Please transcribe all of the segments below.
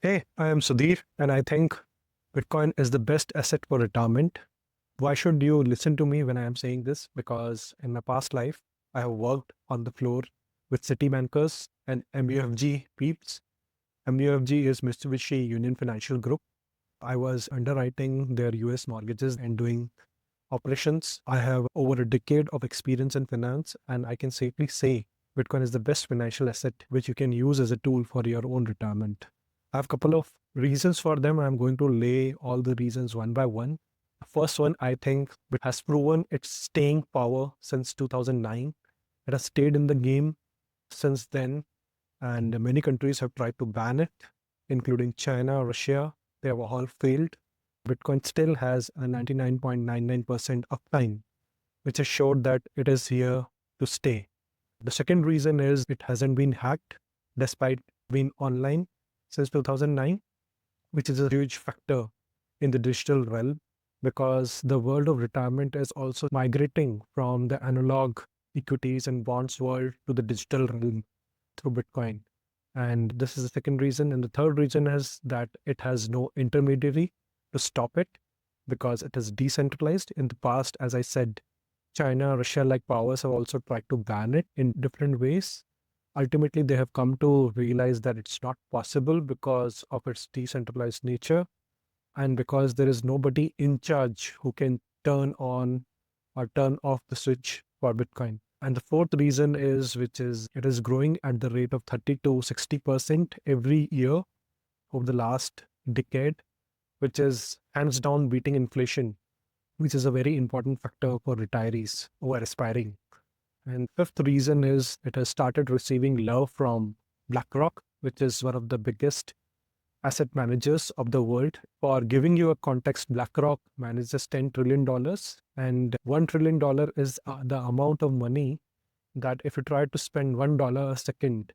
Hey, I am Sudhir, and I think Bitcoin is the best asset for retirement. Why should you listen to me when I am saying this? Because in my past life, I have worked on the floor with CitiBankers and MUFG peeps. MUFG is Mitsubishi Union Financial Group. I was underwriting their US mortgages and doing operations. I have over a decade of experience in finance, and I can safely say Bitcoin is the best financial asset which you can use as a tool for your own retirement. I have a couple of reasons for them. I'm going to lay all the reasons one by one. The first one, I think it has proven its staying power since 2009. It has stayed in the game since then, and many countries have tried to ban it, including China, Russia. They have all failed. Bitcoin still has a 99.99% uptime, which has showed that it is here to stay. The second reason is it hasn't been hacked despite being online since 2009, which is a huge factor in the digital realm because the world of retirement is also migrating from the analog equities and bonds world to the digital realm through Bitcoin. And this is the second reason. And the third reason is that it has no intermediary to stop it because it is decentralized. In the past, as I said, China, Russia like powers have also tried to ban it in different ways. Ultimately, they have come to realize that it's not possible because of its decentralized nature and because there is nobody in charge who can turn on or turn off the switch for Bitcoin. And the fourth reason is, which is it is growing at the rate of 30 to 60% every year over the last decade, which is hands down beating inflation, which is a very important factor for retirees who are aspiring. And fifth reason is it has started receiving love from BlackRock, which is one of the biggest asset managers of the world. For giving you a context, BlackRock manages $10 trillion, and $1 trillion is the amount of money that if you try to spend $1 a second,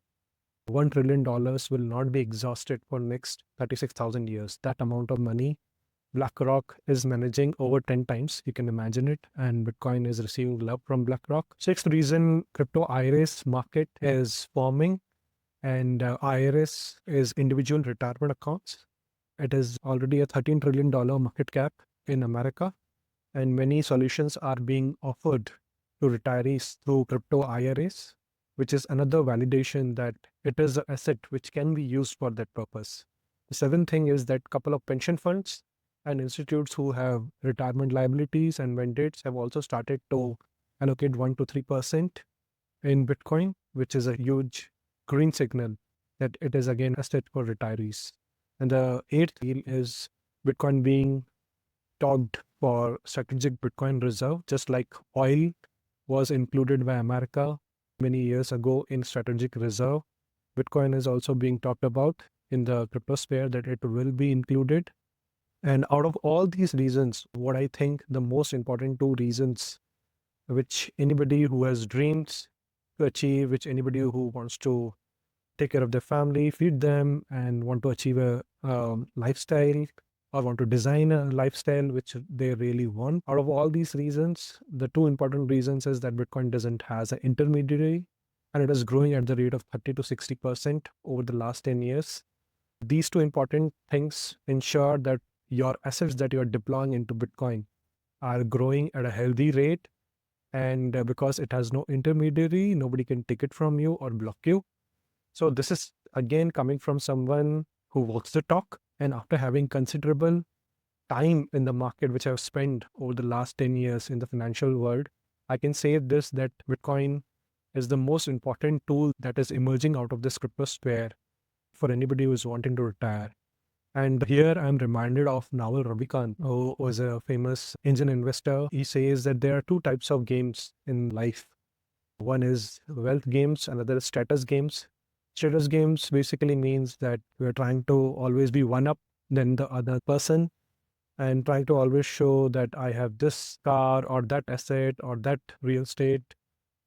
$1 trillion will not be exhausted for next 36,000 years. That amount of money BlackRock is managing over 10 times. You can imagine it. And Bitcoin is receiving love from BlackRock. Sixth reason, crypto IRAs market is forming. And IRAs is individual retirement accounts. It is already a $13 trillion market cap in America. And many solutions are being offered to retirees through crypto IRAs, which is another validation that it is an asset which can be used for that purpose. The seventh thing is that couple of pension funds and institutes who have retirement liabilities and mandates have also started to allocate 1 to 3% in Bitcoin, which is a huge green signal that it is again a asset for retirees. And the eighth deal is Bitcoin being tagged for strategic Bitcoin reserve, just like oil was included by America many years ago in strategic reserve. Bitcoin is also being talked about in the cryptosphere that it will be included. And out of all these reasons, what I think the most important two reasons which anybody who has dreams to achieve, which anybody who wants to take care of their family, feed them, and want to achieve a lifestyle or want to design a lifestyle which they really want. Out of all these reasons, the two important reasons is that Bitcoin doesn't has an intermediary and it is growing at the rate of 30 to 60% over the last 10 years. These two important things ensure that your assets that you're deploying into Bitcoin are growing at a healthy rate. And because it has no intermediary, nobody can take it from you or block you. So this is again coming from someone who walks the talk. And after having considerable time in the market, which I've spent over the last 10 years in the financial world, I can say this, that Bitcoin is the most important tool that is emerging out of this cryptosphere for anybody who is wanting to retire. And here I'm reminded of Naval Ravikant, who was a famous angel investor. He says that there are two types of games in life. One is wealth games, another is status games. Status games basically means that we're trying to always be one up than the other person and trying to always show that I have this car or that asset or that real estate,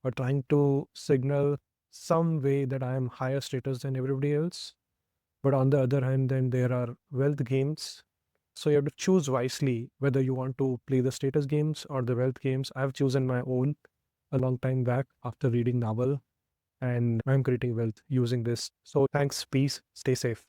or trying to signal some way that I am higher status than everybody else. But on the other hand, then there are wealth games. So you have to choose wisely whether you want to play the status games or the wealth games. I have chosen my own a long time back after reading novel, and I'm creating wealth using this. So thanks, peace, stay safe.